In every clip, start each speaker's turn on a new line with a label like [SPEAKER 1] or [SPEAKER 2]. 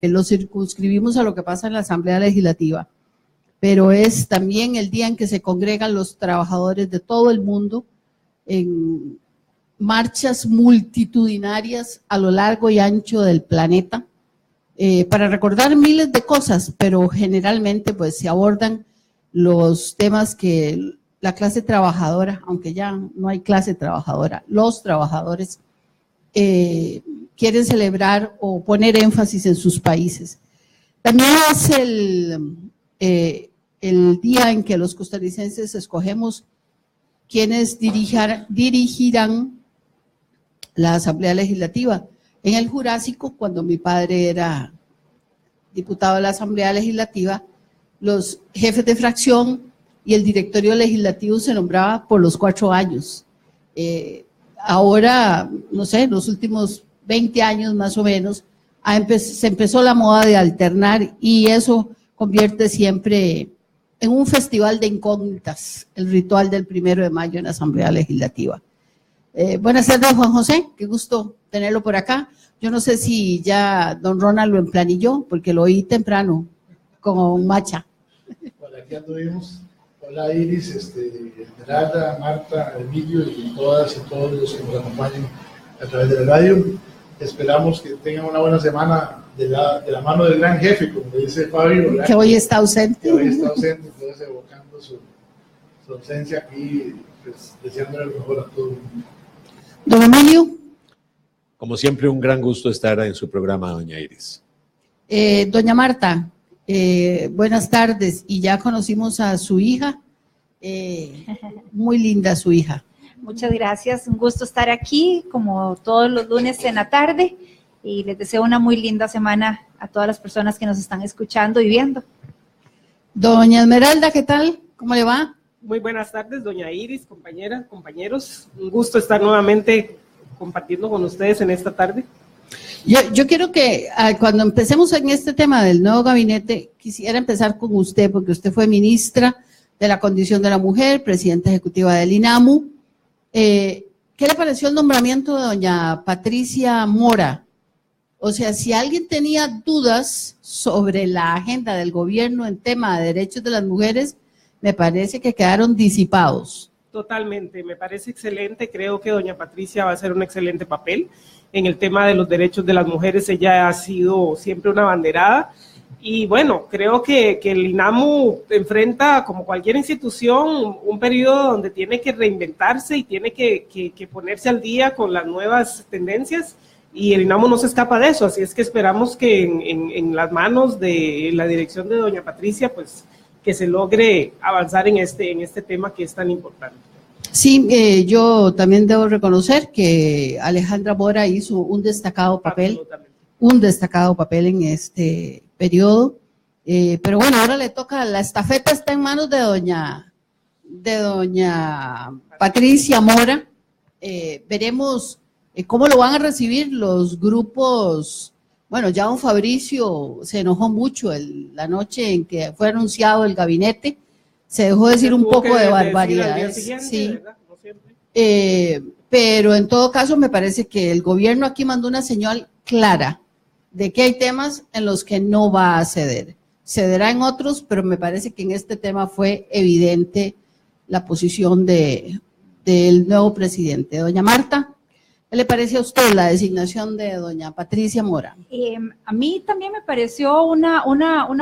[SPEAKER 1] lo circunscribimos a lo que pasa en la Asamblea Legislativa, pero es también el día en que se congregan los trabajadores de todo el mundo en marchas multitudinarias a lo largo y ancho del planeta para recordar miles de cosas, pero generalmente pues se abordan los temas que la clase trabajadora, aunque ya no hay clase trabajadora, los trabajadores quieren celebrar o poner énfasis en sus países. También es el día en que los costarricenses escogemos quienes dirigirán la Asamblea Legislativa. En el Jurásico, cuando mi padre era diputado de la Asamblea Legislativa, los jefes de fracción y el directorio legislativo se nombraba por los 4 años. Ahora, no sé, en los últimos 20 años más o menos, se empezó la moda de alternar y eso convierte siempre en un festival de incógnitas, el ritual del 1 de mayo en la Asamblea Legislativa. Buenas tardes, Juan José, qué gusto tenerlo por acá. Yo no sé si ya don Ronald lo emplanilló, porque lo oí temprano, con Macha.
[SPEAKER 2] Bueno, aquí anduvimos. Hola Iris, Esmeralda, Marta, Emilio y todas y todos los que nos acompañan a través de la radio. Esperamos que tengan una buena semana de la mano del gran jefe, como dice Fabio, ¿verdad?
[SPEAKER 1] Que hoy está ausente.
[SPEAKER 2] Que hoy está ausente, entonces evocando su ausencia aquí, pues deseándole lo mejor a todo el mundo.
[SPEAKER 1] Don Emilio.
[SPEAKER 3] Como siempre, un gran gusto estar en su programa, doña Iris.
[SPEAKER 1] Doña Marta, buenas tardes. Y ya conocimos a su hija, muy linda su hija.
[SPEAKER 4] Muchas gracias, un gusto estar aquí como todos los lunes en la tarde y les deseo una muy linda semana a todas las personas que nos están escuchando y viendo.
[SPEAKER 1] Doña Esmeralda, ¿qué tal? ¿Cómo le va?
[SPEAKER 5] Muy buenas tardes, doña Iris, compañeras, compañeros. Un gusto estar nuevamente compartiendo con ustedes en esta tarde.
[SPEAKER 1] Yo quiero que cuando empecemos en este tema del nuevo gabinete, quisiera empezar con usted, porque usted fue ministra de la Condición de la Mujer, presidenta ejecutiva del INAMU. ¿Qué le pareció el nombramiento de doña Patricia Mora? O sea, si alguien tenía dudas sobre la agenda del gobierno en tema de derechos de las mujeres, me parece que quedaron disipados.
[SPEAKER 5] Totalmente, me parece excelente. Creo que doña Patricia va a hacer un excelente papel en el tema de los derechos de las mujeres. Ella ha sido siempre una abanderada. Y bueno, creo que el INAMU enfrenta, como cualquier institución, un periodo donde tiene que reinventarse y tiene que ponerse al día con las nuevas tendencias, y el INAMU no se escapa de eso, así es que esperamos que en las manos de la dirección de doña Patricia, pues que se logre avanzar en este tema que es tan importante.
[SPEAKER 1] Sí, yo también debo reconocer que Alejandra Mora hizo un destacado papel en este periodo, pero bueno, ahora le toca, la estafeta está en manos de doña Patricia Mora. Veremos cómo lo van a recibir los grupos. Bueno, ya don Fabricio se enojó mucho la noche en que fue anunciado el gabinete, se dejó decir un poco de barbaridades, sí. Pero en todo caso me parece que el gobierno aquí mandó una señal clara de que hay temas en los que no va a ceder. Cederá en otros, pero me parece que en este tema fue evidente la posición del nuevo presidente. Doña Marta, ¿qué le parece a usted la designación de doña Patricia Mora?
[SPEAKER 4] A mí también me pareció una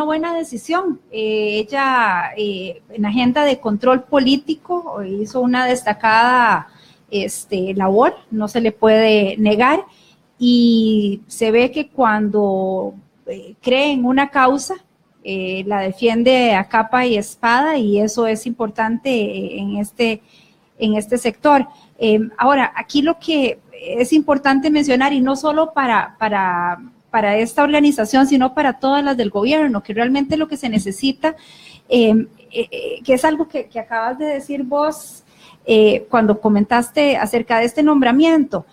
[SPEAKER 4] buena decisión. Ella en agenda de control político hizo una destacada labor, no se le puede negar, y se ve que cuando cree en una causa, la defiende a capa y espada, y eso es importante en este sector. Ahora, aquí lo que es importante mencionar, y no solo para esta organización, sino para todas las del gobierno, que realmente lo que se necesita, que es algo que acabas de decir vos cuando comentaste acerca de este nombramiento,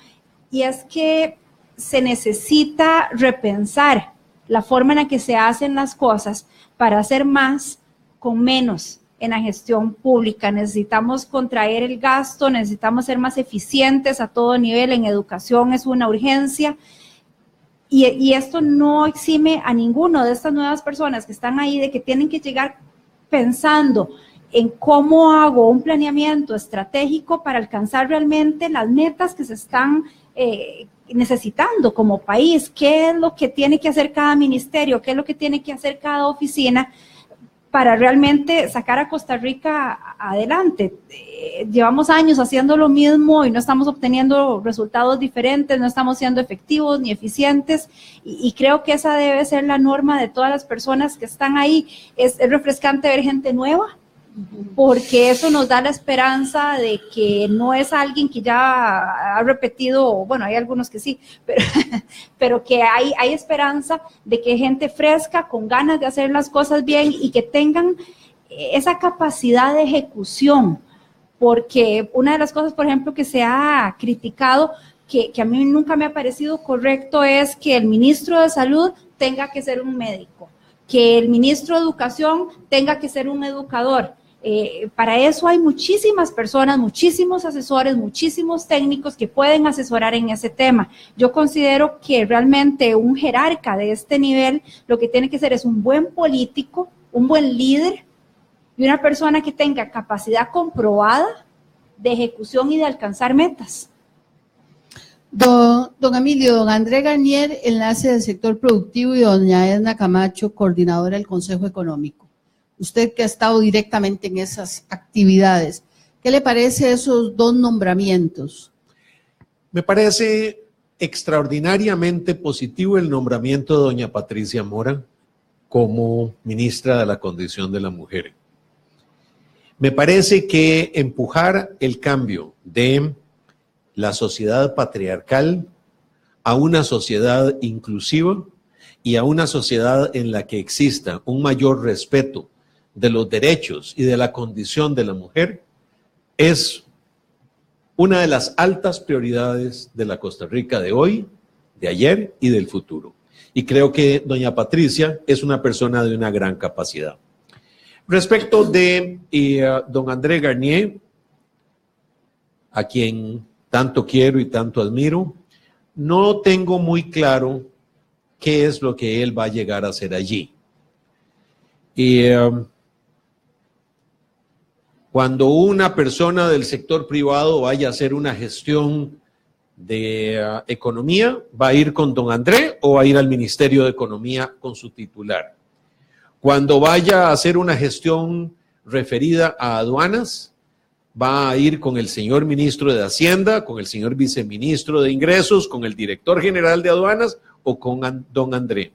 [SPEAKER 4] y es que se necesita repensar la forma en la que se hacen las cosas para hacer más con menos en la gestión pública. Necesitamos contraer el gasto, necesitamos ser más eficientes a todo nivel. En educación es una urgencia, Y esto no exime a ninguno de estas nuevas personas que están ahí de que tienen que llegar pensando en cómo hago un planeamiento estratégico para alcanzar realmente las metas que se están necesitando como país, qué es lo que tiene que hacer cada ministerio, qué es lo que tiene que hacer cada oficina para realmente sacar a Costa Rica adelante. Llevamos años haciendo lo mismo y no estamos obteniendo resultados diferentes, no estamos siendo efectivos ni eficientes, y creo que esa debe ser la norma de todas las personas que están ahí. Es refrescante ver gente nueva, porque eso nos da la esperanza de que no es alguien que ya ha repetido, bueno, hay algunos que sí, pero que hay esperanza de que gente fresca, con ganas de hacer las cosas bien y que tengan esa capacidad de ejecución, porque una de las cosas, por ejemplo, que se ha criticado, que a mí nunca me ha parecido correcto, es que el ministro de Salud tenga que ser un médico, que el ministro de Educación tenga que ser un educador. Para eso hay muchísimas personas, muchísimos asesores, muchísimos técnicos que pueden asesorar en ese tema. Yo considero que realmente un jerarca de este nivel lo que tiene que ser es un buen político, un buen líder y una persona que tenga capacidad comprobada de ejecución y de alcanzar metas.
[SPEAKER 1] Don Emilio, don André Garnier, enlace del sector productivo, y doña Edna Camacho, coordinadora del Consejo Económico. Usted que ha estado directamente en esas actividades, ¿qué le parece esos dos nombramientos?
[SPEAKER 3] Me parece extraordinariamente positivo el nombramiento de doña Patricia Mora como ministra de la Condición de la Mujer. Me parece que empujar el cambio de la sociedad patriarcal a una sociedad inclusiva y a una sociedad en la que exista un mayor respeto de los derechos y de la condición de la mujer es una de las altas prioridades de la Costa Rica de hoy, de ayer y del futuro. Y creo que doña Patricia es una persona de una gran capacidad. Respecto de don André Garnier, a quien tanto quiero y tanto admiro, no tengo muy claro qué es lo que él va a llegar a hacer allí. Cuando una persona del sector privado vaya a hacer una gestión de economía, ¿va a ir con don André o va a ir al Ministerio de Economía con su titular? Cuando vaya a hacer una gestión referida a aduanas, ¿va a ir con el señor ministro de Hacienda, con el señor viceministro de Ingresos, con el director general de aduanas o con don André?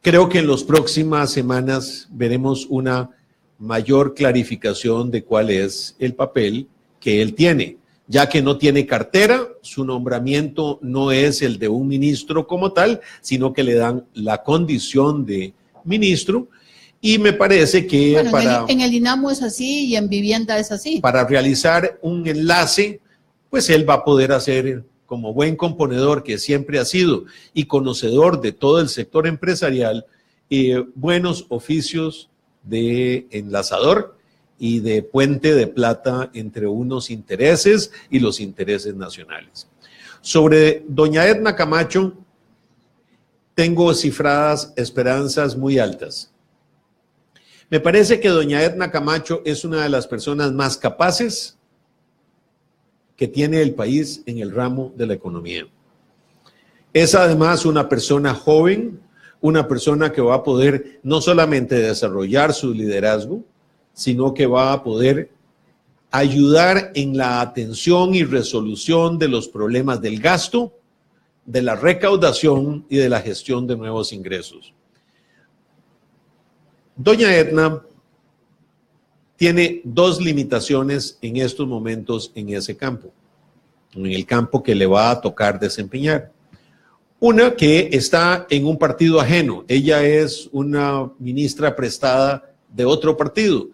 [SPEAKER 3] Creo que en las próximas semanas veremos una mayor clarificación de cuál es el papel que él tiene, ya que no tiene cartera, su nombramiento no es el de un ministro como tal, sino que le dan la condición de ministro, y me parece que
[SPEAKER 1] en el INAMO es así y en vivienda es así. Para
[SPEAKER 3] realizar un enlace, pues él va a poder hacer, como buen componedor que siempre ha sido y conocedor de todo el sector empresarial, buenos oficios de enlazador y de puente de plata entre unos intereses y los intereses nacionales. Sobre doña Edna Camacho, tengo cifradas esperanzas muy altas. Me parece que doña Edna Camacho es una de las personas más capaces que tiene el país en el ramo de la economía. Es además una persona joven, una persona que va a poder no solamente desarrollar su liderazgo, sino que va a poder ayudar en la atención y resolución de los problemas del gasto, de la recaudación y de la gestión de nuevos ingresos. Doña Edna tiene dos limitaciones en estos momentos en ese campo, en el campo que le va a tocar desempeñar. Una, que está en un partido ajeno. Ella es una ministra prestada de otro partido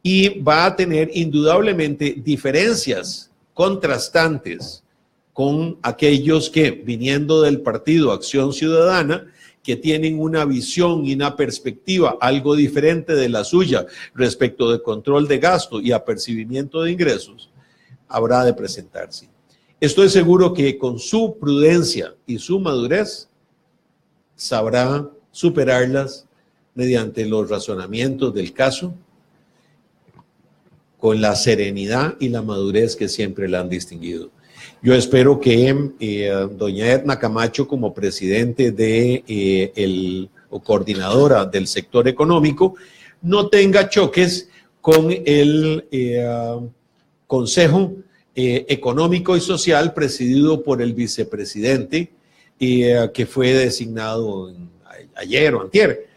[SPEAKER 3] y va a tener indudablemente diferencias contrastantes con aquellos que, viniendo del partido Acción Ciudadana, que tienen una visión y una perspectiva algo diferente de la suya respecto de control de gasto y apercibimiento de ingresos, habrá de presentarse. Estoy seguro que con su prudencia y su madurez sabrá superarlas mediante los razonamientos del caso, con la serenidad y la madurez que siempre la han distinguido. Yo espero que doña Edna Camacho, como presidente o coordinadora del sector económico, no tenga choques con el Consejo Económico y Social presidido por el vicepresidente que fue designado ayer o antier,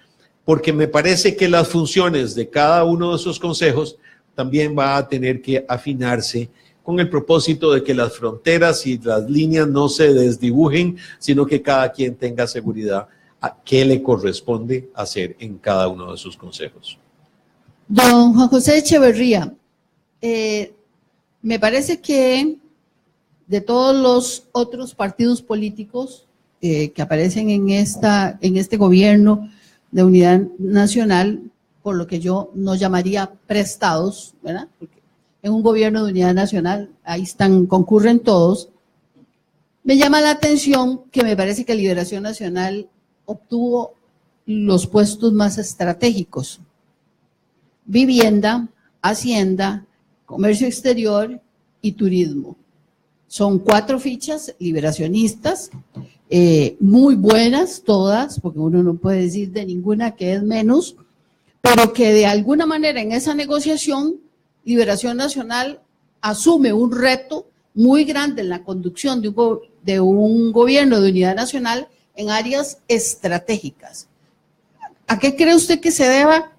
[SPEAKER 3] porque me parece que las funciones de cada uno de esos consejos también va a tener que afinarse con el propósito de que las fronteras y las líneas no se desdibujen, sino que cada quien tenga seguridad a qué le corresponde hacer en cada uno de sus consejos.
[SPEAKER 1] Don Juan José Echeverría, me parece que de todos los otros partidos políticos que aparecen en este gobierno de unidad nacional, por lo que yo no llamaría prestados, ¿verdad? Porque en un gobierno de unidad nacional, ahí concurren todos. Me llama la atención que me parece que Liberación Nacional obtuvo los puestos más estratégicos: vivienda, hacienda, comercio exterior y turismo. Son 4 fichas liberacionistas, muy buenas todas, porque uno no puede decir de ninguna que es menos, pero que de alguna manera en esa negociación Liberación Nacional asume un reto muy grande en la conducción de un gobierno de unidad nacional en áreas estratégicas. ¿A qué cree usted que se deba?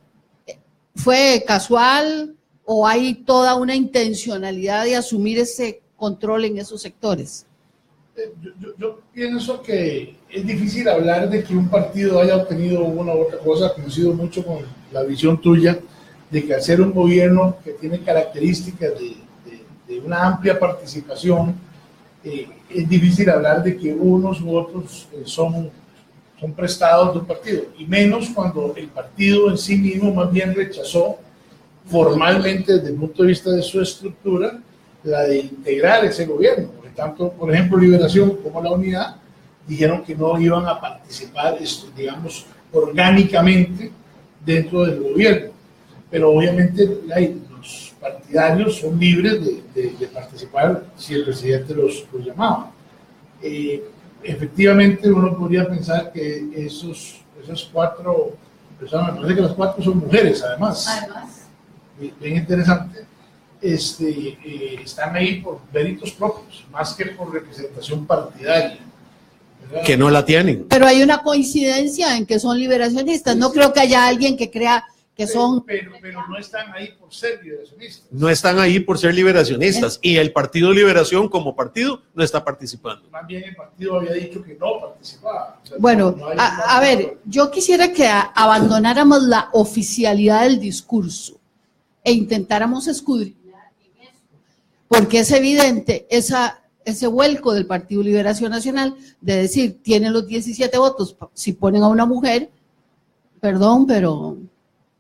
[SPEAKER 1] ¿Fue casual o hay toda una intencionalidad de asumir ese control en esos sectores?
[SPEAKER 2] Yo pienso que es difícil hablar de que un partido haya obtenido una u otra cosa. Coincido mucho con la visión tuya de que al ser un gobierno que tiene características de una amplia participación, es difícil hablar de que unos u otros son prestados de un partido, y menos cuando el partido en sí mismo más bien rechazó formalmente desde el punto de vista de su estructura la de integrar ese gobierno. Tanto, por ejemplo, Liberación como la Unidad dijeron que no iban a participar, digamos, orgánicamente dentro del gobierno. Pero obviamente los partidarios son libres de participar si el presidente los llamaba. Efectivamente, uno podría pensar que esas 4 personas, me parece que las 4 son mujeres, además. Bien interesante. Están ahí por méritos propios, más que por representación partidaria, ¿verdad?
[SPEAKER 3] Que no la tienen.
[SPEAKER 1] Pero hay una coincidencia en que son liberacionistas. No creo que haya alguien que crea que son...
[SPEAKER 2] Pero no están ahí por ser liberacionistas.
[SPEAKER 3] No están ahí por ser liberacionistas. Y el Partido Liberación como partido no está participando.
[SPEAKER 2] Más bien el partido había dicho que no participaba. O sea,
[SPEAKER 1] bueno,
[SPEAKER 2] no
[SPEAKER 1] a ver, yo quisiera que abandonáramos la oficialidad del discurso e intentáramos escudriñar en esto, porque es evidente ese vuelco del Partido Liberación Nacional de decir, tienen los 17 votos, si ponen a una mujer, perdón, pero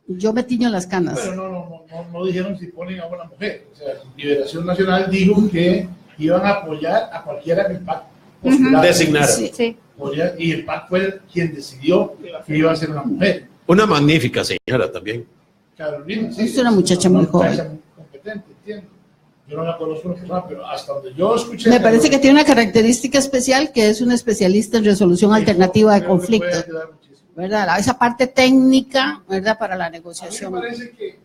[SPEAKER 1] yo me tiño las canas.
[SPEAKER 2] Pero no dijeron si ponen a una mujer. O sea, Liberación Nacional dijo que iban a apoyar a cualquiera que el PAC postulara.
[SPEAKER 3] Designara.
[SPEAKER 4] Sí.
[SPEAKER 2] Y el PAC fue quien decidió que iba a ser una mujer.
[SPEAKER 3] Una magnífica señora también.
[SPEAKER 2] Carolina, sí.
[SPEAKER 1] Es una muchacha muy joven.
[SPEAKER 2] Muy competente, entiendo. Yo no la conozco en persona, pero hasta donde yo escuché...
[SPEAKER 1] Me parece que tiene una característica especial, que es una especialista en resolución alternativa de conflictos, ¿verdad? Esa parte técnica, ¿verdad? Para la negociación.
[SPEAKER 2] A mí me parece que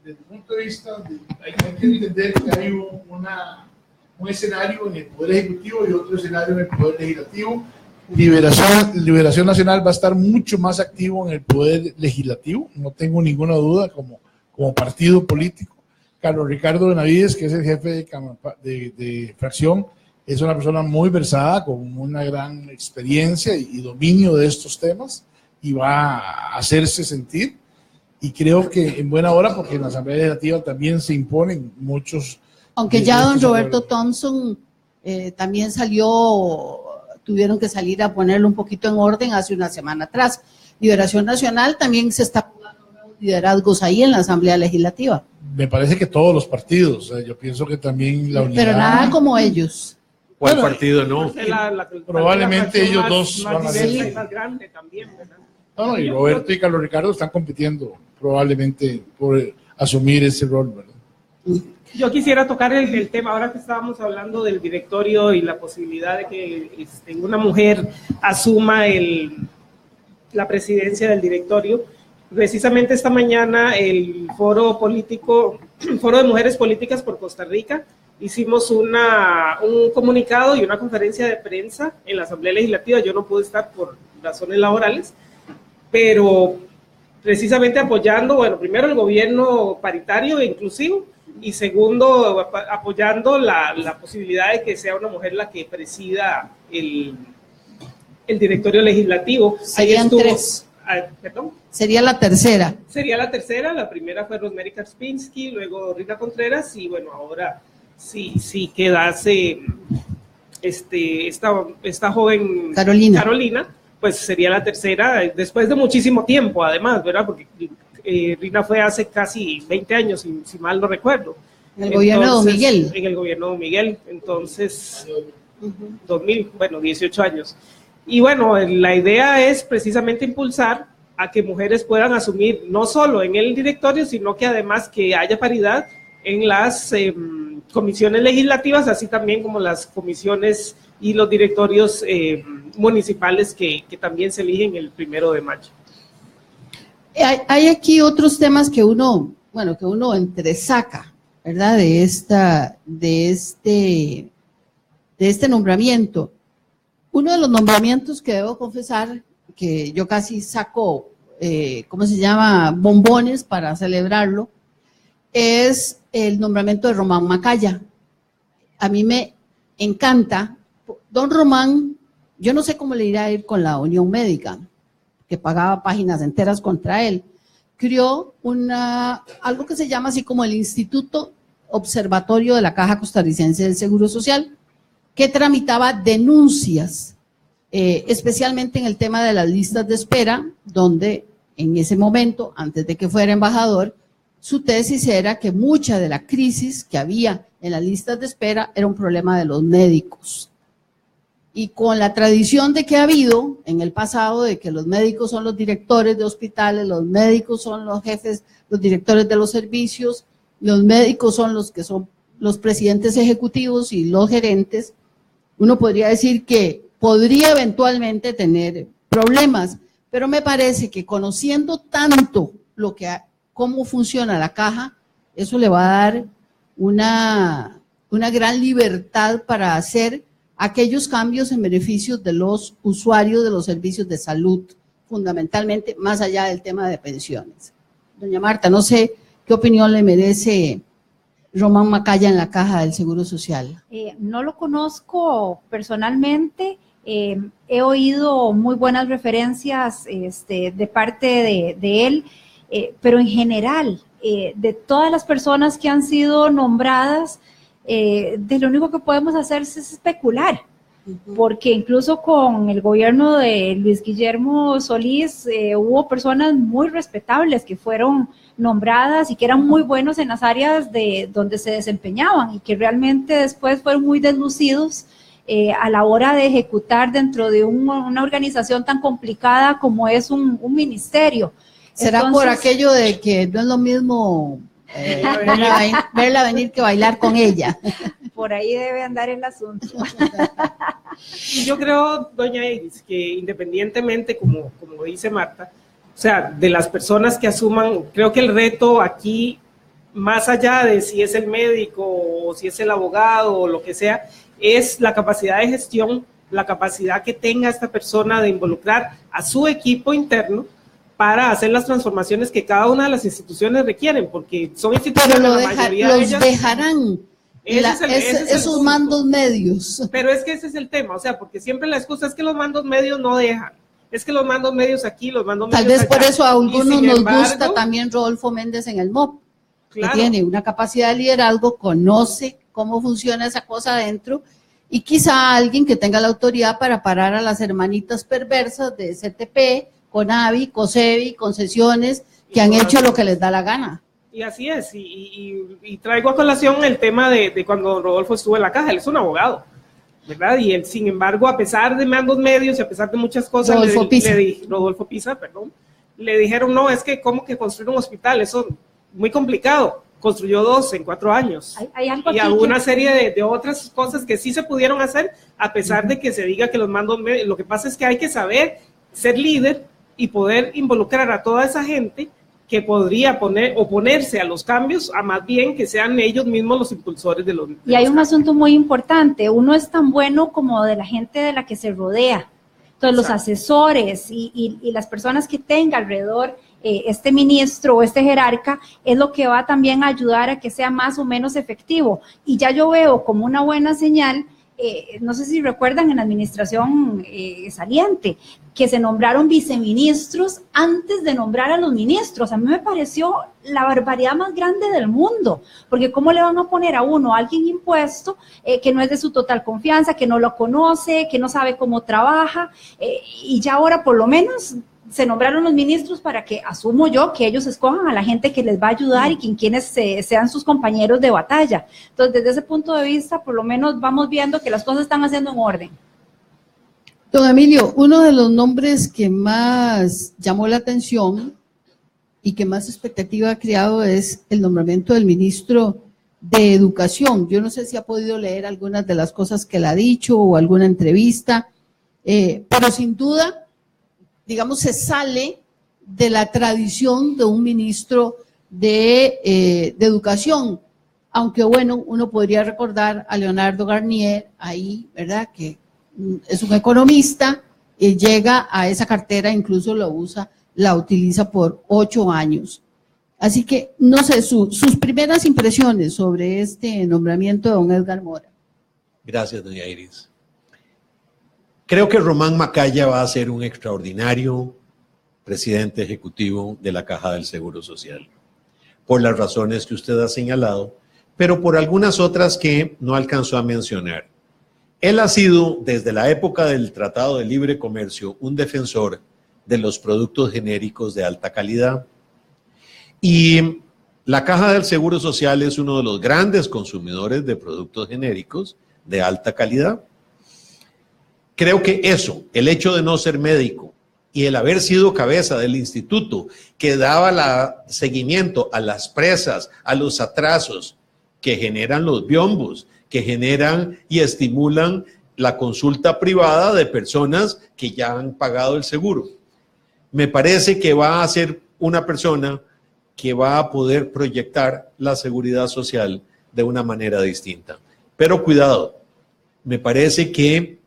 [SPEAKER 2] desde el punto de vista, hay que entender que hay un escenario en el Poder Ejecutivo y otro escenario en el Poder Legislativo. Liberación Nacional va a estar mucho más activo en el Poder Legislativo, no tengo ninguna duda, como partido político. Carlos Ricardo Benavides, que es el jefe de fracción, es una persona muy versada, con una gran experiencia y dominio de estos temas, y va a hacerse sentir, y creo que en buena hora, porque en la Asamblea Legislativa también se imponen muchos...
[SPEAKER 1] Aunque ya don Roberto Thompson también tuvieron que salir a ponerlo un poquito en orden hace una semana atrás. Liberación Nacional también se está jugando nuevos liderazgos ahí en la Asamblea Legislativa.
[SPEAKER 2] Me parece que todos los partidos, yo pienso que también la Unidad...
[SPEAKER 1] Pero nada como ellos.
[SPEAKER 3] ¿Cuál
[SPEAKER 2] Bueno,
[SPEAKER 3] partido no?
[SPEAKER 2] Probablemente ellos dos
[SPEAKER 5] más
[SPEAKER 2] van a
[SPEAKER 5] diversa
[SPEAKER 2] ser.
[SPEAKER 5] y más grande también, ¿verdad?
[SPEAKER 2] No, y Roberto y Carlos Ricardo están compitiendo probablemente por asumir ese rol, ¿verdad?
[SPEAKER 5] Yo quisiera tocar el tema, ahora que estábamos hablando del directorio y la posibilidad de que una mujer asuma la presidencia del directorio. Precisamente esta mañana el Foro de Mujeres Políticas por Costa Rica, hicimos un comunicado y una conferencia de prensa en la Asamblea Legislativa. Yo no pude estar por razones laborales, pero precisamente apoyando, bueno, primero el gobierno paritario e inclusivo, y segundo, apoyando la posibilidad de que sea una mujer la que presida el directorio legislativo.
[SPEAKER 1] Serían tres.
[SPEAKER 5] Perdón.
[SPEAKER 1] Sería la tercera.
[SPEAKER 5] Sería la tercera, la primera fue Rosemary Karpinski, luego Rita Contreras, y bueno, ahora sí quedase esta joven Carolina, pues sería la tercera, después de muchísimo tiempo además, ¿verdad? Porque Rina fue hace casi 20 años, si mal no recuerdo.
[SPEAKER 1] En el gobierno de Don Miguel.
[SPEAKER 5] En el gobierno de Don Miguel, entonces, 2000, bueno, 18 años. Y bueno, la idea es precisamente impulsar a que mujeres puedan asumir, no solo en el directorio, sino que además que haya paridad en las comisiones legislativas, así también como las comisiones y los directorios municipales que también se eligen el 1 de mayo.
[SPEAKER 1] Hay aquí otros temas que uno entresaca, ¿verdad? De este nombramiento. Uno de los nombramientos que debo confesar que yo casi saco, bombones para celebrarlo, es el nombramiento de Román Macaya. A mí me encanta. Don Román, yo no sé cómo le irá a ir con la Unión Médica, que pagaba páginas enteras contra él. Creó algo que se llama así como el Instituto Observatorio de la Caja Costarricense del Seguro Social, que tramitaba denuncias, especialmente en el tema de las listas de espera, donde en ese momento, antes de que fuera embajador, su tesis era que mucha de la crisis que había en las listas de espera era un problema de los médicos. Y con la tradición de que ha habido en el pasado de que los médicos son los directores de hospitales, los médicos son los jefes, los directores de los servicios, los médicos son los que son los presidentes ejecutivos y los gerentes, uno podría decir que podría eventualmente tener problemas, pero me parece que conociendo tanto cómo funciona la caja, eso le va a dar una gran libertad para hacer aquellos cambios en beneficio de los usuarios de los servicios de salud, fundamentalmente más allá del tema de pensiones. Doña Marta, no sé qué opinión le merece Román Macaya en la Caja del Seguro Social.
[SPEAKER 4] No lo conozco personalmente, he oído muy buenas referencias de parte de él, pero en general, de todas las personas que han sido nombradas, de lo único que podemos hacer es especular, porque incluso con el gobierno de Luis Guillermo Solís hubo personas muy respetables que fueron nombradas y que eran muy buenos en las áreas donde se desempeñaban y que realmente después fueron muy deslucidos a la hora de ejecutar dentro de una organización tan complicada como es un ministerio.
[SPEAKER 1] ¿Será
[SPEAKER 4] Entonces,
[SPEAKER 1] por aquello de que no es lo mismo verla venir que bailar con ella?
[SPEAKER 4] Por ahí debe andar el asunto.
[SPEAKER 5] Y yo creo, doña Iris, que independientemente, como dice Marta, o sea, de las personas que asuman, creo que el reto aquí, más allá de si es el médico o si es el abogado o lo que sea, es la capacidad de gestión, la capacidad que tenga esta persona de involucrar a su equipo interno para hacer las transformaciones que cada una de las instituciones requieren, porque son instituciones,
[SPEAKER 1] pero
[SPEAKER 5] la mayoría de ellas
[SPEAKER 1] dejarán esos mandos medios.
[SPEAKER 5] Pero es que ese es el tema, o sea, porque siempre la excusa es que los mandos medios no dejan, es que los mandos medios aquí, los mandos medios
[SPEAKER 1] Tal vez
[SPEAKER 5] allá.
[SPEAKER 1] por eso a algunos nos
[SPEAKER 5] embargo,
[SPEAKER 1] gusta también Rodolfo Méndez en el MOP,
[SPEAKER 5] claro,
[SPEAKER 1] que tiene una capacidad de liderazgo, conoce cómo funciona esa cosa adentro, y quizá alguien que tenga la autoridad para parar a las hermanitas perversas de CTP, CONAVI, COSEBI, concesiones, que han hecho lo que les da la gana.
[SPEAKER 5] Y así es, y traigo a colación el tema de cuando Rodolfo estuvo en la caja, él es un abogado, ¿verdad? Y él, sin embargo, a pesar de mandos medios y a pesar de muchas cosas, Rodolfo Pizza, perdón, le dijeron, no, es que ¿cómo que construir un hospital? Eso es muy complicado. Construyó 2 en 4 años.
[SPEAKER 4] Hay algo
[SPEAKER 5] y hubo una serie de otras cosas que sí se pudieron hacer, a pesar de que se diga que los mandos medios, lo que pasa es que hay que saber ser líder y poder involucrar a toda esa gente que podría oponerse a los cambios, a más bien que sean ellos mismos los impulsores de los
[SPEAKER 4] Y hay un asunto muy importante, uno es tan bueno como de la gente de la que se rodea. Entonces, los asesores y las personas que tenga alrededor este ministro o este jerarca es lo que va también a ayudar a que sea más o menos efectivo. Y ya yo veo como una buena señal, no sé si recuerdan en la administración saliente, que se nombraron viceministros antes de nombrar a los ministros. A mí me pareció la barbaridad más grande del mundo, porque ¿cómo le van a poner a uno, a alguien impuesto, que no es de su total confianza, que no lo conoce, que no sabe cómo trabaja, y ya ahora por lo menos se nombraron los ministros para que, asumo yo, que ellos escojan a la gente que les va a ayudar y quienes sean sus compañeros de batalla. Entonces, desde ese punto de vista, por lo menos vamos viendo que las cosas están haciendo en orden.
[SPEAKER 1] Don Emilio, uno de los nombres que más llamó la atención y que más expectativa ha creado es el nombramiento del ministro de Educación. Yo no sé si ha podido leer algunas de las cosas que él ha dicho o alguna entrevista, pero sin duda, digamos, se sale de la tradición de un ministro de Educación, aunque bueno, uno podría recordar a Leonardo Garnier ahí, ¿verdad?, que es un economista, llega a esa cartera, incluso la utiliza por 8 años. Así que, no sé, sus primeras impresiones sobre este nombramiento de don Edgar Mora.
[SPEAKER 3] Gracias, doña Iris. Creo que Román Macaya va a ser un extraordinario presidente ejecutivo de la Caja del Seguro Social, por las razones que usted ha señalado, pero por algunas otras que no alcanzó a mencionar. Él ha sido, desde la época del Tratado de Libre Comercio, un defensor de los productos genéricos de alta calidad. Y la Caja del Seguro Social es uno de los grandes consumidores de productos genéricos de alta calidad. Creo que eso, el hecho de no ser médico y el haber sido cabeza del instituto que daba seguimiento a las presas, a los atrasos que generan los biombos, que generan y estimulan la consulta privada de personas que ya han pagado el seguro. Me parece que va a ser una persona que va a poder proyectar la seguridad social de una manera distinta. Pero cuidado, me parece que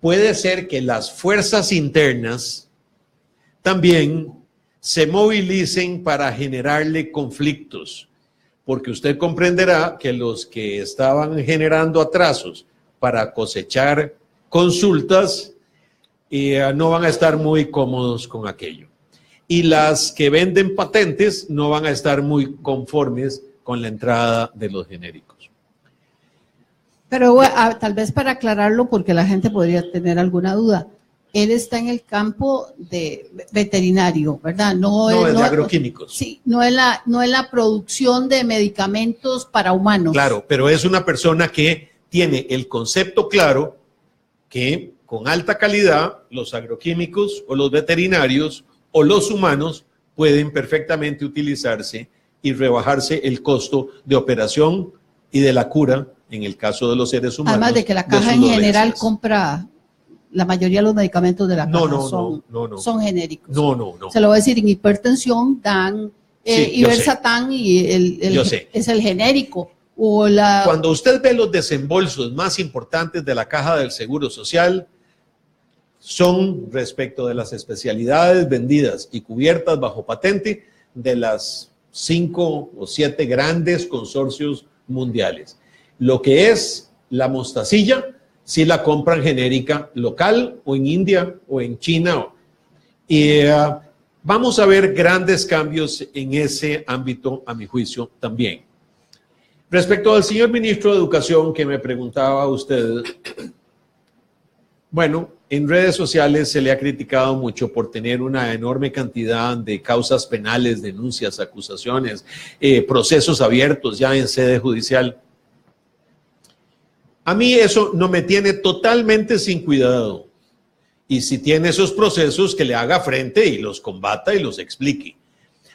[SPEAKER 3] puede ser que las fuerzas internas también se movilicen para generarle conflictos, porque usted comprenderá que los que estaban generando atrasos para cosechar consultas no van a estar muy cómodos con aquello. Y las que venden patentes no van a estar muy conformes con la entrada de los genéricos.
[SPEAKER 1] Pero tal vez para aclararlo, porque la gente podría tener alguna duda, él está en el campo de veterinario, ¿verdad? No es
[SPEAKER 3] de agroquímicos.
[SPEAKER 1] Sí, no es la producción de medicamentos para humanos.
[SPEAKER 3] Claro, pero es una persona que tiene el concepto claro que con alta calidad los agroquímicos o los veterinarios o los humanos pueden perfectamente utilizarse y rebajarse el costo de operación y de la cura en el caso de los seres humanos.
[SPEAKER 1] Además de que la caja en general compra la mayoría de los medicamentos de la caja son genéricos.
[SPEAKER 3] No.
[SPEAKER 1] Se lo voy a decir, en hipertensión dan Iversatán y es el genérico.
[SPEAKER 3] Cuando usted ve los desembolsos más importantes de la Caja del Seguro Social, son respecto de las especialidades vendidas y cubiertas bajo patente de las 5 o 7 grandes consorcios mundiales. Lo que es la mostacilla, si la compran genérica local o en India o en China. Y vamos a ver grandes cambios en ese ámbito, a mi juicio, también. Respecto al señor ministro de Educación que me preguntaba usted, bueno, en redes sociales se le ha criticado mucho por tener una enorme cantidad de causas penales, denuncias, acusaciones, procesos abiertos ya en sede judicial. A mí eso no me tiene totalmente sin cuidado. Y si tiene esos procesos, que le haga frente y los combata y los explique.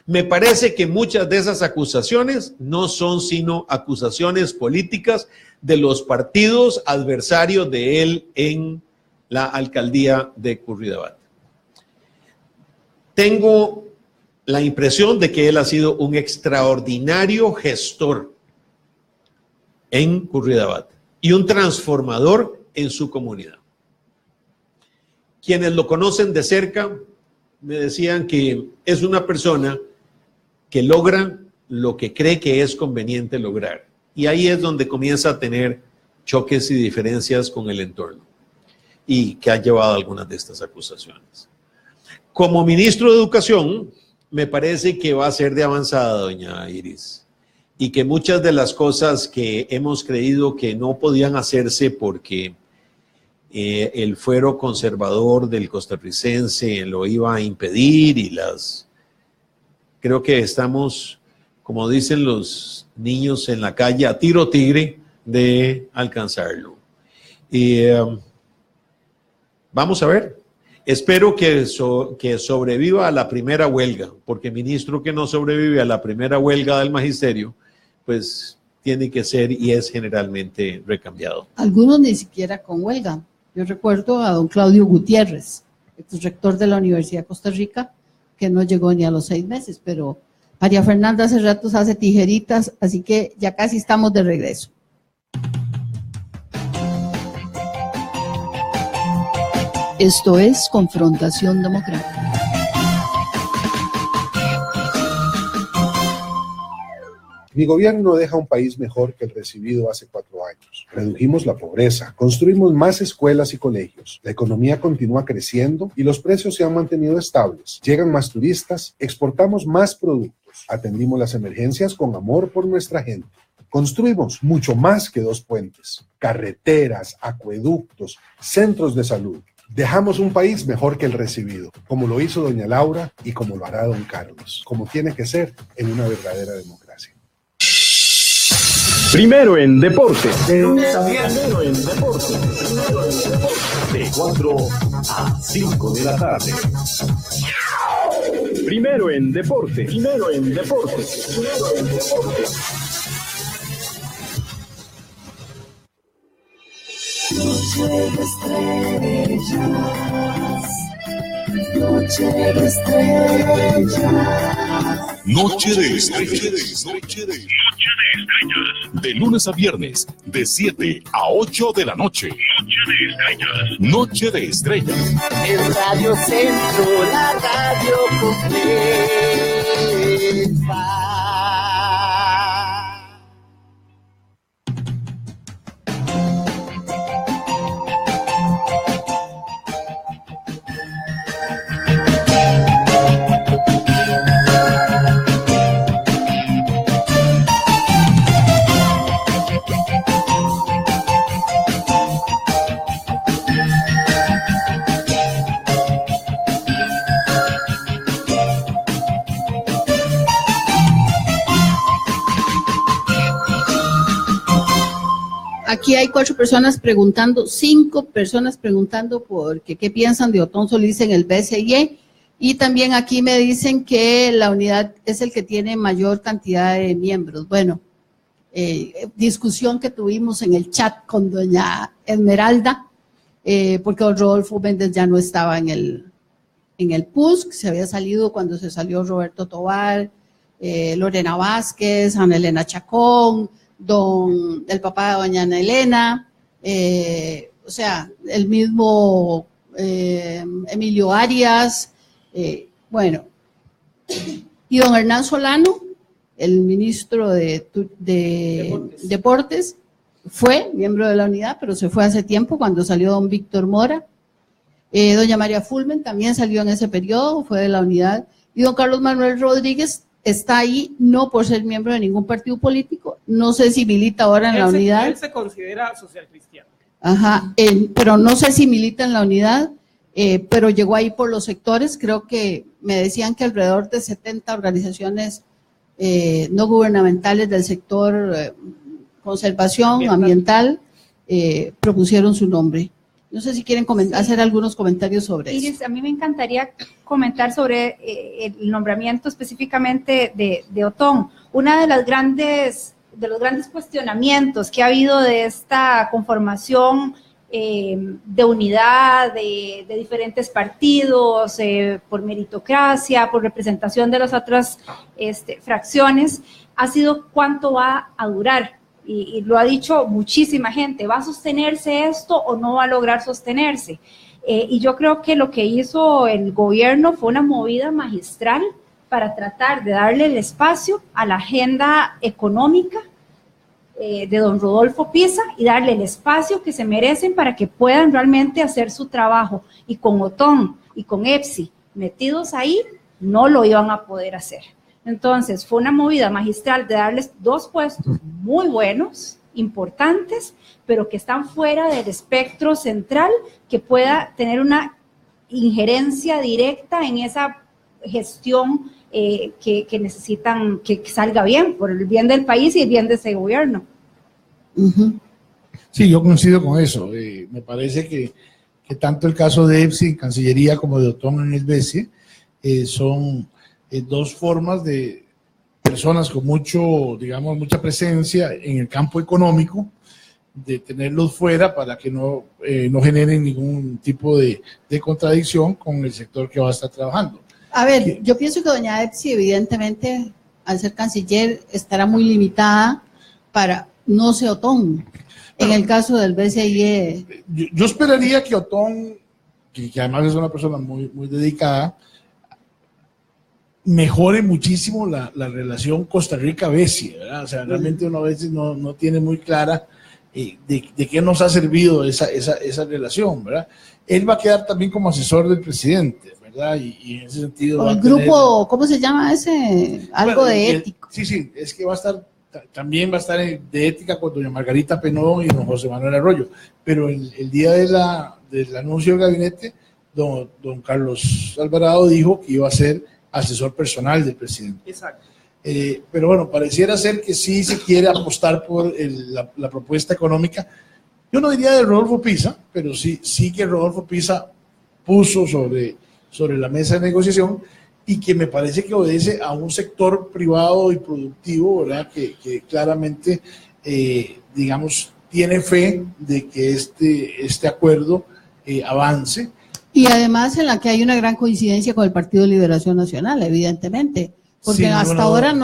[SPEAKER 3] Me parece que muchas de esas acusaciones no son sino acusaciones políticas de los partidos adversarios de él en la alcaldía de Curridabat. Tengo la impresión de que él ha sido un extraordinario gestor en Curridabat y un transformador en su comunidad. Quienes lo conocen de cerca me decían que es una persona que logra lo que cree que es conveniente lograr. Y ahí es donde comienza a tener choques y diferencias con el entorno y que ha llevado algunas de estas acusaciones. Como ministro de Educación, me parece que va a ser de avanzada, doña Iris, y que muchas de las cosas que hemos creído que no podían hacerse porque el fuero conservador del costarricense lo iba a impedir y creo que estamos, como dicen los niños en la calle, a tiro tigre de alcanzarlo. Y vamos a ver. Espero que sobreviva a la primera huelga, porque ministro que no sobrevive a la primera huelga del magisterio, pues tiene que ser y es generalmente recambiado.
[SPEAKER 1] Algunos ni siquiera con huelga. Yo recuerdo a don Claudio Gutiérrez, exrector de la Universidad de Costa Rica, que no llegó ni a los 6 meses, pero María Fernanda hace ratos hace tijeritas, así que ya casi estamos de regreso. Esto es Confrontación Democrática.
[SPEAKER 6] Mi gobierno deja un país mejor que el recibido hace 4 años. Redujimos la pobreza, construimos más escuelas y colegios, la economía continúa creciendo y los precios se han mantenido estables. Llegan más turistas, exportamos más productos, atendimos las emergencias con amor por nuestra gente. Construimos mucho más que 2 puentes, carreteras, acueductos, centros de salud. Dejamos un país mejor que el recibido, como lo hizo doña Laura y como lo hará don Carlos, como tiene que ser en una verdadera democracia.
[SPEAKER 7] Primero en deportes. De lunes a viernes. Primero en deportes. De 4 a 5 de la tarde. Primero en deportes. Primero en deportes. Primero en deportes.
[SPEAKER 8] Noche de estrellas. Noche de estrellas.
[SPEAKER 9] Noche de estrellas. Noche de estrellas. De lunes a viernes, de 7 a 8 de la noche. Noche de estrellas. Noche de estrellas.
[SPEAKER 8] El Radio Centro, la radio completa.
[SPEAKER 1] Aquí hay 4 personas preguntando, 5 personas preguntando porque qué piensan de Otón Solís en el BCE, y también aquí me dicen que la unidad es el que tiene mayor cantidad de miembros. Bueno, discusión que tuvimos en el chat con doña Esmeralda, porque don Rodolfo Méndez ya no estaba en el PUSC, se había salido cuando se salió Roberto Tobar, Lorena Vázquez, Ana Elena Chacón, el papá de doña Ana Elena, o sea, el mismo Emilio Arias, bueno, y don Hernán Solano, el ministro de Deportes, fue miembro de la unidad, pero se fue hace tiempo cuando salió don Víctor Mora. Doña María Fulmen también salió en ese periodo, fue de la unidad, y don Carlos Manuel Rodríguez está ahí no por ser miembro de ningún partido político, no sé si milita ahora en la unidad.
[SPEAKER 5] Él se considera social cristiano.
[SPEAKER 1] Ajá, pero no sé si milita en la unidad, pero llegó ahí por los sectores, creo que me decían que alrededor de 70 organizaciones no gubernamentales del sector conservación ambiental propusieron su nombre. No sé si quieren hacer algunos comentarios sobre
[SPEAKER 4] Iris,
[SPEAKER 1] eso.
[SPEAKER 4] a mí me encantaría comentar sobre el nombramiento específicamente de Otón. Una de los grandes cuestionamientos que ha habido de esta conformación de unidad de diferentes partidos, por meritocracia, por representación de las otras fracciones, ha sido cuánto va a durar. Y lo ha dicho muchísima gente, ¿va a sostenerse esto o no va a lograr sostenerse? Y yo creo que lo que hizo el gobierno fue una movida magistral para tratar de darle el espacio a la agenda económica de don Rodolfo Pisa y darle el espacio que se merecen para que puedan realmente hacer su trabajo. Y con Otón y con EPSI metidos ahí, no lo iban a poder hacer. Entonces, fue una movida magistral de darles 2 puestos muy buenos, importantes, pero que están fuera del espectro central, que pueda tener una injerencia directa en esa gestión que necesitan que salga bien, por el bien del país y el bien de ese gobierno.
[SPEAKER 2] Sí, yo coincido con eso. Me parece que tanto el caso de EPSI en Cancillería como de Otón en el BESIE son 2 formas de personas con mucha presencia en el campo económico, de tenerlos fuera para que no generen ningún tipo de contradicción con el sector que va a estar trabajando.
[SPEAKER 1] A ver, yo pienso que doña EPSI, evidentemente, al ser canciller, estará muy limitada para no ser Otón. En el caso del BCIE.
[SPEAKER 2] Yo esperaría que Otón, que además es una persona muy, muy dedicada, mejore muchísimo la relación Costa Rica-BESIE, ¿verdad? O sea, realmente uno a veces no tiene muy clara de qué nos ha servido esa relación, ¿verdad? Él va a quedar también como asesor del presidente, ¿verdad? Y en ese sentido...
[SPEAKER 1] El grupo, ¿cómo se llama ese? Algo de ético.
[SPEAKER 2] Sí, es que también va a estar de ética con doña Margarita Penó y don José Manuel Arroyo, pero el día del anuncio del gabinete, don Carlos Alvarado dijo que iba a ser asesor personal del presidente.
[SPEAKER 5] Exacto.
[SPEAKER 2] Pero bueno, pareciera ser que sí se quiere apostar por la propuesta económica. Yo no diría de Rodolfo Pisa, pero sí que Rodolfo Pisa puso sobre la mesa de negociación y que me parece que obedece a un sector privado y productivo, ¿verdad? Que claramente, digamos, tiene fe de que este acuerdo avance.
[SPEAKER 1] Y además en la que hay una gran coincidencia con el Partido de Liberación Nacional, evidentemente, porque hasta ahora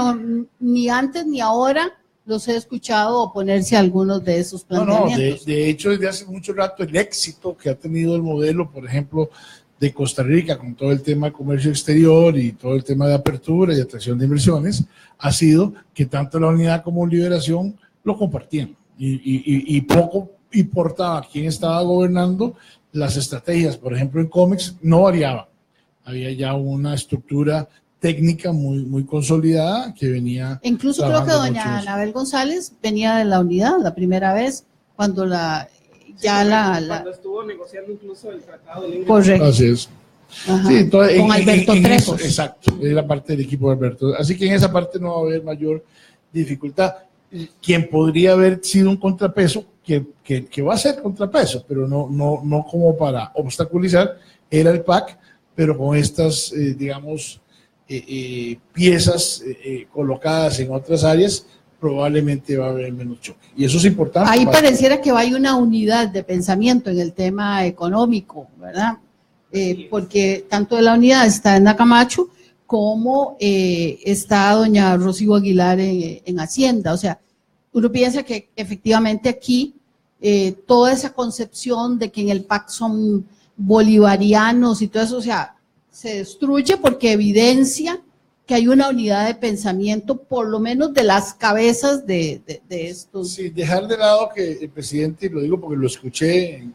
[SPEAKER 1] ni antes ni ahora los he escuchado oponerse a algunos de esos planteamientos.
[SPEAKER 2] De hecho, desde hace mucho rato el éxito que ha tenido el modelo, por ejemplo, de Costa Rica, con todo el tema de comercio exterior y todo el tema de apertura y atracción de inversiones, ha sido que tanto la Unidad como Liberación lo compartían y poco importaba quién estaba gobernando. Las estrategias, por ejemplo, en COMEX no variaban. Había ya una estructura técnica muy consolidada que venía.
[SPEAKER 1] Incluso creo que doña Anabel González venía de la unidad la primera vez cuando
[SPEAKER 5] cuando estuvo negociando incluso el tratado de libre.
[SPEAKER 1] Correcto.
[SPEAKER 2] Así es.
[SPEAKER 1] Ajá.
[SPEAKER 2] Sí, entonces,
[SPEAKER 1] con Alberto Trejos.
[SPEAKER 2] Exacto, es la parte del equipo de Alberto. Así que en esa parte no va a haber mayor dificultad. Quien podría haber sido un contrapeso, que va a ser contrapeso, pero no como para obstaculizar, era el PAC, pero con estas, digamos, piezas colocadas en otras áreas, probablemente va a haber menos choque. Y eso es importante.
[SPEAKER 1] Ahí pareciera que hay una unidad de pensamiento en el tema económico, ¿verdad? Porque tanto de la unidad está en Camacho como está doña Rocío Aguilar en Hacienda. O sea, uno piensa que efectivamente aquí toda esa concepción de que en el PAC son bolivarianos y todo eso, o sea, se destruye porque evidencia que hay una unidad de pensamiento, por lo menos de las cabezas de estos. Sí,
[SPEAKER 2] dejar de lado que el presidente, y lo digo porque lo escuché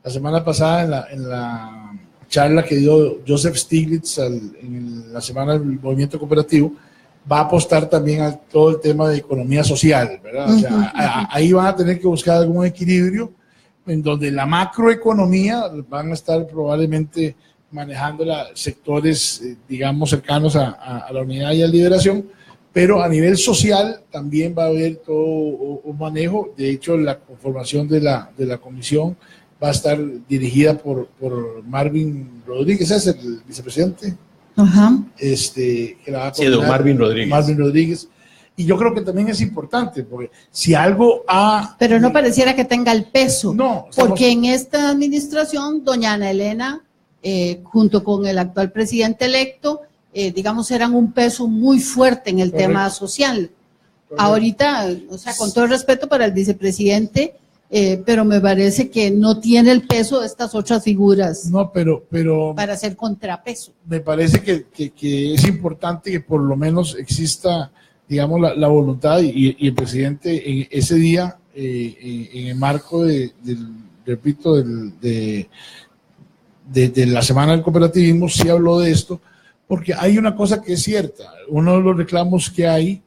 [SPEAKER 2] la semana pasada en la charla que dio Joseph Stiglitz en la semana del movimiento cooperativo, va a apostar también a todo el tema de economía social, ¿verdad? O sea, ahí van a tener que buscar algún equilibrio en donde la macroeconomía van a estar probablemente manejando sectores, digamos, cercanos a la unidad y a la liberación, pero a nivel social también va a haber todo un manejo. De hecho, la conformación de la comisión va a estar dirigida por Marvin Rodríguez, es el vicepresidente.
[SPEAKER 1] Ajá.
[SPEAKER 2] Que la va a
[SPEAKER 3] Sí, don Marvin Rodríguez.
[SPEAKER 2] Marvin Rodríguez. Y yo creo que también es importante, porque si algo ha...
[SPEAKER 1] Pero no pareciera que tenga el peso.
[SPEAKER 2] No.
[SPEAKER 1] Porque en esta administración, doña Ana Elena, junto con el actual presidente electo, digamos, eran un peso muy fuerte en el tema social. Ahorita, o sea, con todo el respeto para el vicepresidente, pero me parece que no tiene el peso de estas otras figuras.
[SPEAKER 2] No, pero
[SPEAKER 1] para hacer contrapeso.
[SPEAKER 2] Me parece que es importante que por lo menos exista, digamos, la voluntad y el presidente en ese día, en el marco de la Semana del Cooperativismo, sí habló de esto, porque hay una cosa que es cierta. Uno de los reclamos que hay